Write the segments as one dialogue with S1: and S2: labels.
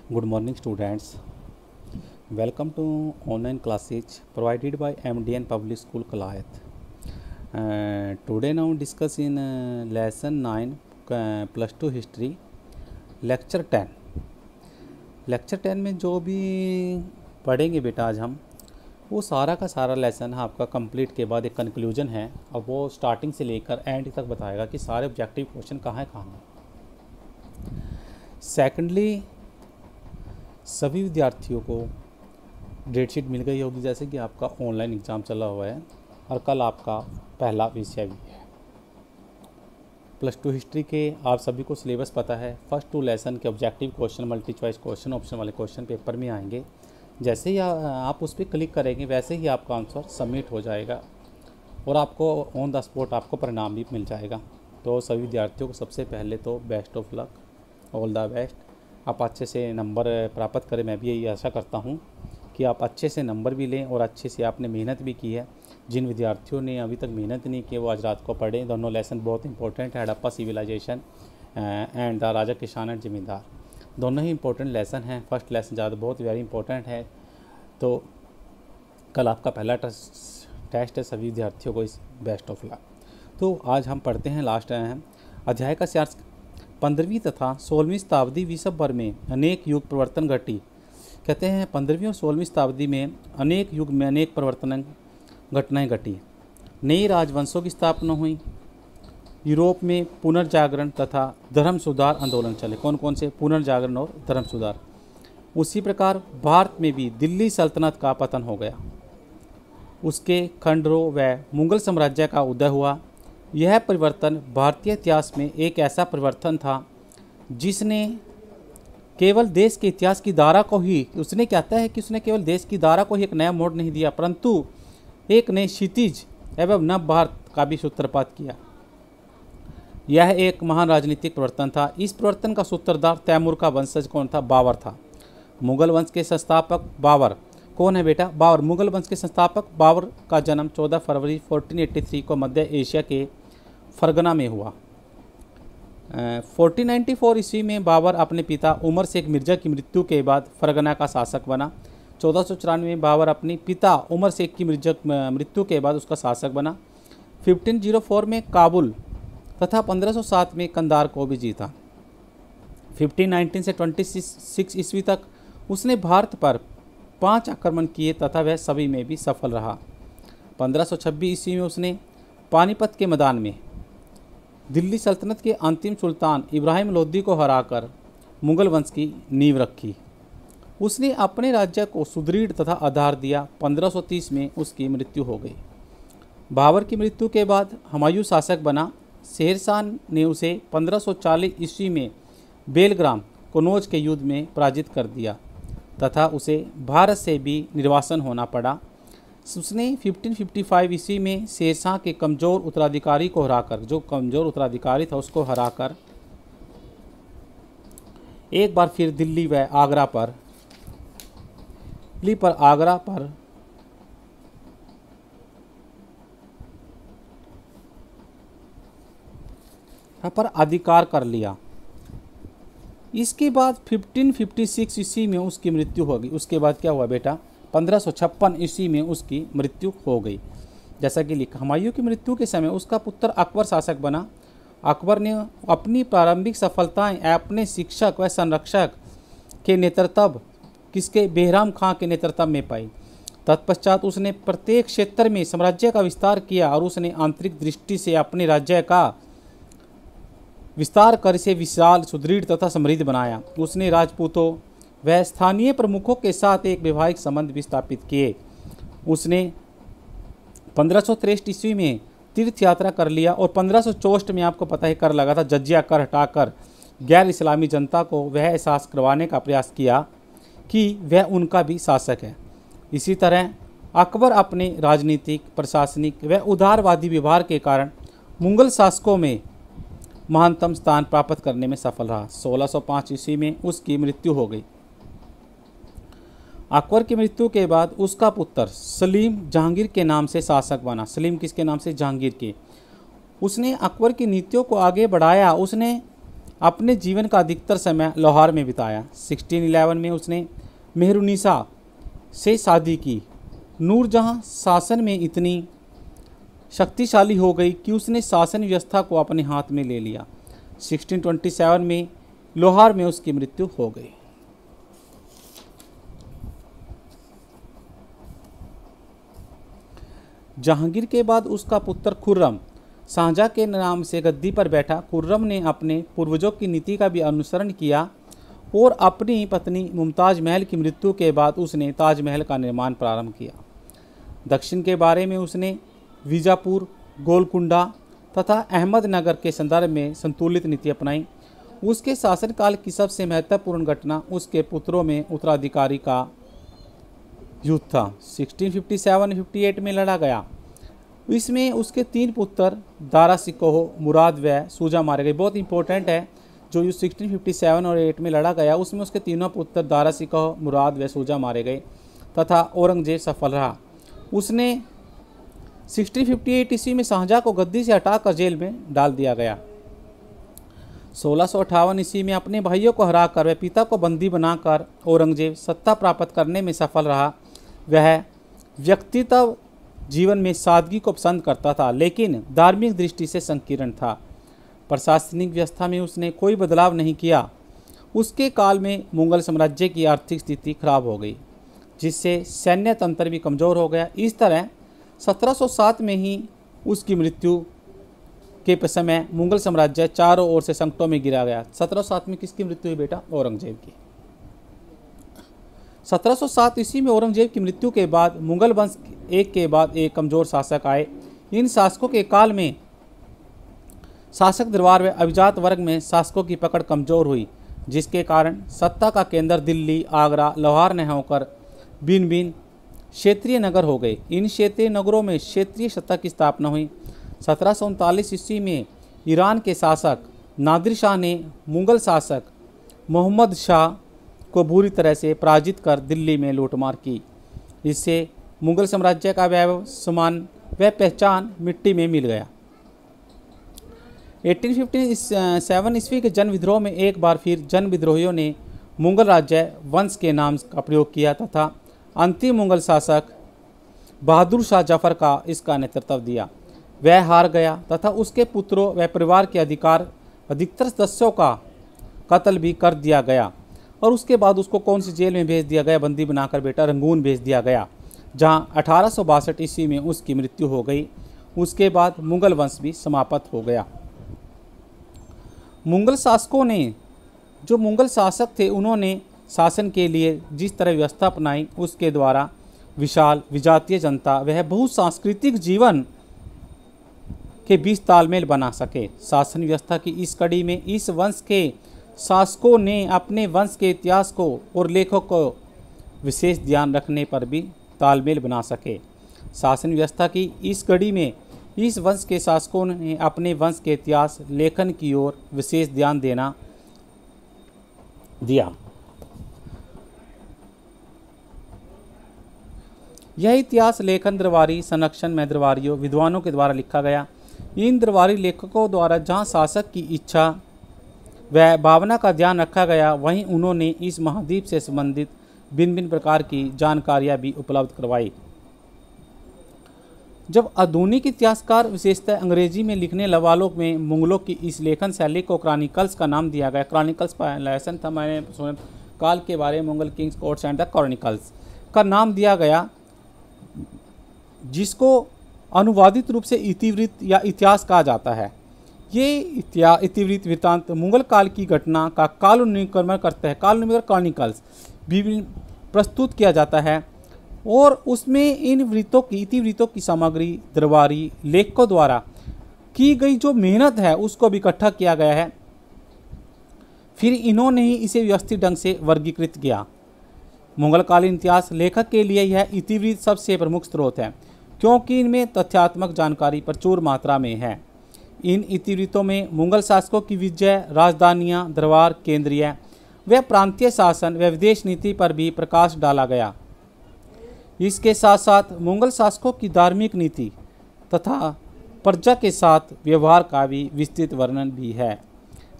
S1: Good morning, students. Welcome to online classes provided by MDN Public School Kalayat. Today now discuss in lesson 9 plus 2 history lecture 10. Lecture 10 में जो भी पढ़ेंगे बेटा आज हम वो सारा का सारा लेसन आपका कंप्लीट के बाद एक कंक्लूजन है और वो स्टार्टिंग से लेकर एंड तक बताएगा कि सारे ऑब्जेक्टिव क्वेश्चन कहाँ है कहाँ नहीं। सेकेंडली सभी विद्यार्थियों को डेट शीट मिल गई होगी, जैसे कि आपका ऑनलाइन एग्ज़ाम चला हुआ है और कल आपका पहला विषय भी है। प्लस 2 हिस्ट्री के आप सभी को सिलेबस पता है। फर्स्ट 2 लेसन के objective question, multi choice question, option वाले क्वेश्चन पेपर में आएंगे। जैसे ही आप उस पर क्लिक करेंगे वैसे ही आपका आंसर सबमिट हो जाएगा और आपको ऑन द स्पॉट आपको परिणाम भी मिल जाएगा। तो सभी विद्यार्थियों को सबसे पहले तो best of luck, all the best. आप अच्छे से नंबर प्राप्त करें, मैं भी यही आशा करता हूं कि आप अच्छे से नंबर भी लें और अच्छे से आपने मेहनत भी की है। जिन विद्यार्थियों ने अभी तक मेहनत नहीं की वो आज रात को पढ़ें। दोनों लेसन बहुत इंपॉर्टेंट है, हड़प्पा सिविलाइजेशन एंड द राजा किसान एंड जमींदार, दोनों ही इंपॉर्टेंट लेसन हैं। फर्स्ट लेसन ज़्यादा बहुत वेरी इंपॉर्टेंट है। तो कल आपका पहला टेस्ट है, सभी विद्यार्थियों को इस बेस्ट ऑफ लक। तो आज हम पढ़ते हैं लास्ट अध्याय का सार। 15वीं तथा 16वीं शताब्दी विश्व भर में अनेक युग परिवर्तन घटी। कहते हैं 15वीं और 16वीं शताब्दी में अनेक युग में अनेक परिवर्तन घटनाएं घटी। नई राजवंशों की स्थापना हुई। यूरोप में पुनर्जागरण तथा धर्म सुधार आंदोलन चले। कौन कौन से? पुनर्जागरण और धर्म सुधार। उसी प्रकार भारत में भी दिल्ली सल्तनत का पतन हो गया। उसके खंडरों व मुगल साम्राज्य का उदय हुआ। यह परिवर्तन भारतीय इतिहास में एक ऐसा परिवर्तन था जिसने केवल देश के इतिहास की धारा को ही, उसने कहता है कि उसने केवल देश की धारा को ही एक नया मोड़ नहीं दिया, परंतु एक नए क्षितिज एवं नव भारत का भी सूत्रपात किया। यह एक महान राजनीतिक परिवर्तन था। इस परिवर्तन का सूत्रधार तैमूर का वंशज कौन था? बाबर था। मुगल वंश के संस्थापक बाबर कौन है बेटा? बाबर। मुगल वंश के संस्थापक बाबर का जन्म 14 फरवरी 1483 को मध्य एशिया के फरगना में हुआ। 1494 ईस्वी में बाबर अपने पिता उमर शेख मिर्जा की मृत्यु के बाद फरगना का शासक बना। 1494 में बाबर अपने पिता उमर शेख की मृत्यु के बाद उसका शासक बना। 1504 में काबुल तथा 1507 में कंधार को भी जीता। 1519 से 26 ईस्वी तक उसने भारत पर 5 आक्रमण किए तथा वह सभी में भी सफल रहा। 1526 ईस्वी में उसने पानीपत के मैदान में दिल्ली सल्तनत के अंतिम सुल्तान इब्राहिम लोदी को हराकर मुगल वंश की नींव रखी। उसने अपने राज्य को सुदृढ़ तथा आधार दिया। 1530 में उसकी मृत्यु हो गई। बाबर की मृत्यु के बाद हुमायूं शासक बना। शेरशाह ने उसे 1540 ईस्वी में बेलग्राम कन्नौज के युद्ध में पराजित कर दिया तथा उसे भारत से भी निर्वासन होना पड़ा। उसने 1555 ईस्वी में शेरशाह के कमज़ोर उत्तराधिकारी को हराकर, जो कमज़ोर उत्तराधिकारी था उसको हराकर एक बार फिर दिल्ली व आगरा पर अधिकार कर लिया। इसके बाद 1556 ईस्वी में उसकी मृत्यु हो गई। उसके बाद क्या हुआ बेटा? 1556 ईस्वी में उसकी मृत्यु हो गई। जैसा कि लिखा, हुमायूं की मृत्यु के समय उसका पुत्र अकबर शासक बना। अकबर ने अपनी प्रारंभिक सफलताएं अपने शिक्षक व संरक्षक के नेतृत्व, किसके? बेहराम खां के नेतृत्व में पाई। तत्पश्चात उसने प्रत्येक क्षेत्र में साम्राज्य का विस्तार किया और उसने आंतरिक दृष्टि से अपने राज्य का विस्तार कर इसे विशाल, सुदृढ़ तथा समृद्ध बनाया। उसने राजपूतों व स्थानीय प्रमुखों के साथ एक वैवाहिक संबंध भी स्थापित किए। उसने 1563 ईस्वी में तीर्थ यात्रा कर लिया और 1564 में आपको पता है कर लगा था, जजिया कर हटाकर गैर इस्लामी जनता को वह एहसास करवाने का प्रयास किया कि वह उनका भी शासक है। इसी तरह अकबर अपने राजनीतिक, प्रशासनिक व उदारवादी व्यवहार के कारण मुगल शासकों में महानतम स्थान प्राप्त करने में सफल रहा। 1605 ईस्वी में उसकी मृत्यु हो गई। अकबर की मृत्यु के बाद उसका पुत्र सलीम जहांगीर के नाम से शासक बना। सलीम किसके नाम से? जहांगीर के। उसने अकबर की नीतियों को आगे बढ़ाया। उसने अपने जीवन का अधिकतर समय लाहौर में बिताया। 1611 में उसने मेहरुनिसा से शादी की। नूरजहां शासन में इतनी शक्तिशाली हो गई कि उसने शासन व्यवस्था को अपने हाथ में ले लिया। 1627 में लाहौर में उसकी मृत्यु हो गई। जहांगीर के बाद उसका पुत्र खुर्रम शाहजहां के नाम से गद्दी पर बैठा। खुर्रम ने अपने पूर्वजों की नीति का भी अनुसरण किया और अपनी पत्नी मुमताज महल की मृत्यु के बाद उसने ताजमहल का निर्माण प्रारंभ किया। दक्षिण के बारे में उसने बीजापुर, गोलकुंडा तथा अहमदनगर के संदर्भ में संतुलित नीति अपनाई। उसके शासनकाल की सबसे महत्वपूर्ण घटना उसके पुत्रों में उत्तराधिकारी का युद्ध था। 1657-58 में लड़ा गया। इसमें उसके 3 पुत्र दारा शिकोह, मुराद व सूजा मारे गए। बहुत इंपॉर्टेंट है, जो युद्ध 1657 और 8 में लड़ा गया उसमें उसके तीनों पुत्र दारा शिकोह, मुराद व सूजा मारे गए तथा औरंगजेब सफल रहा। उसने 1658 ईस्वी में शाहजहां को गद्दी से हटाकर जेल में डाल दिया गया। 1658 ईस्वी में अपने भाइयों को हराकर व पिता को बंदी बनाकर औरंगजेब सत्ता प्राप्त करने में सफल रहा। वह व्यक्तित्व जीवन में सादगी को पसंद करता था, लेकिन धार्मिक दृष्टि से संकीर्ण था। प्रशासनिक व्यवस्था में उसने कोई बदलाव नहीं किया। उसके काल में मुगल साम्राज्य की आर्थिक स्थिति खराब हो गई, जिससे सैन्य तंत्र भी कमज़ोर हो गया। इस तरह 1707 में ही उसकी मृत्यु के समय मुगल साम्राज्य चारों ओर से संकटों में गिरा गया। 1707 में किसकी मृत्यु हुई बेटा? औरंगजेब की। 1707 ईस्वी में औरंगजेब की मृत्यु के बाद मुगल वंश एक के बाद एक कमज़ोर शासक आए। इन शासकों के काल में शासक दरबार व अभिजात वर्ग में शासकों की पकड़ कमज़ोर हुई, जिसके कारण सत्ता का केंद्र दिल्ली, आगरा, लाहौर न होकर भिन्न भिन्न क्षेत्रीय नगर हो गए। इन क्षेत्रीय नगरों में क्षेत्रीय सत्ता की स्थापना हुई। 1739 ईस्वी में ईरान के शासक नादिर शाह ने मुगल शासक मोहम्मद शाह को बुरी तरह से पराजित कर दिल्ली में लूटमार की। इससे मुगल साम्राज्य का वैभव, सम्मान व पहचान मिट्टी में मिल गया। 1857 ईस्वी के जन विद्रोह में एक बार फिर जन विद्रोहियों ने मुगल राज्य वंश के नाम का प्रयोग किया तथा अंतिम मुगल शासक बहादुर शाह जफर का इसका नेतृत्व दिया। वह हार गया तथा उसके पुत्रों व परिवार के अधिकतर सदस्यों का कत्ल भी कर दिया गया। और उसके बाद उसको कौन सी जेल में भेज दिया गया? बंदी बनाकर बेटा रंगून भेज दिया गया, जहां 1862 ईस्वी में उसकी मृत्यु हो गई। उसके बाद मुगल वंश भी समाप्त हो गया। मुगल शासकों ने, जो मुगल शासक थे, उन्होंने शासन के लिए जिस तरह व्यवस्था अपनाई, उसके द्वारा विशाल विजातीय जनता वह बहुसांस्कृतिक जीवन के बीच तालमेल बना सके। शासन व्यवस्था की इस कड़ी में इस वंश के शासकों ने अपने वंश के इतिहास को और लेखों को विशेष ध्यान रखने पर भी तालमेल बना सके। शासन व्यवस्था की इस कड़ी में इस वंश के शासकों ने अपने वंश के इतिहास लेखन की ओर विशेष ध्यान दिया। यह इतिहास लेखन दरबारी संरक्षण में दरबारियों विद्वानों के द्वारा लिखा गया। इन दरबारी लेखकों द्वारा जहां शासक की इच्छा व भावना का ध्यान रखा गया, वहीं उन्होंने इस महाद्वीप से संबंधित भिन्न भिन्न प्रकार की जानकारियां भी उपलब्ध करवाई। जब आधुनिक इतिहासकार विशेषतः अंग्रेजी में लिखने वालों में मुगलों की इस लेखन शैली को क्रॉनिकल्स का नाम दिया गया। क्रॉनिकल्स का लेसन था, मैंने काल के बारे में Mughal Kings courts and the chronicles का नाम दिया गया, जिसको अनुवादित रूप से इतिवृत्त या इतिहास कहा जाता है। ये इतिवृत्त वृत्तांत मुगल काल की घटना का कालानुक्रमण करता है। कालानुक्रमण क्रॉनिकल्स भी प्रस्तुत किया जाता है और उसमें इन वृत्तों की इतिवृत्तों की सामग्री दरबारी लेखकों द्वारा की गई जो मेहनत है उसको भी इकट्ठा किया गया है। फिर इन्होंने ही इसे व्यवस्थित ढंग से वर्गीकृत किया। मुगलकालीन इतिहास लेखक के लिए यह इतिवृत्त सबसे प्रमुख स्रोत है, क्योंकि इनमें तथ्यात्मक जानकारी प्रचुर मात्रा में है। इन इतिवृत्तों में मुगल शासकों की विजय, राजधानियाँ, दरबार, केंद्रीय व प्रांतीय शासन व विदेश नीति पर भी प्रकाश डाला गया। इसके साथ साथ मुगल शासकों की धार्मिक नीति तथा प्रजा के साथ व्यवहार का भी विस्तृत वर्णन भी है।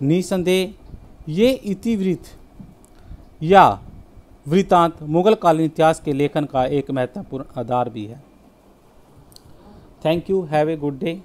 S1: निसंदेह ये इतिवृत्त या वृत्तांत मुगल कालीन इतिहास के लेखन का एक महत्वपूर्ण आधार भी है। Thank you, have a good day.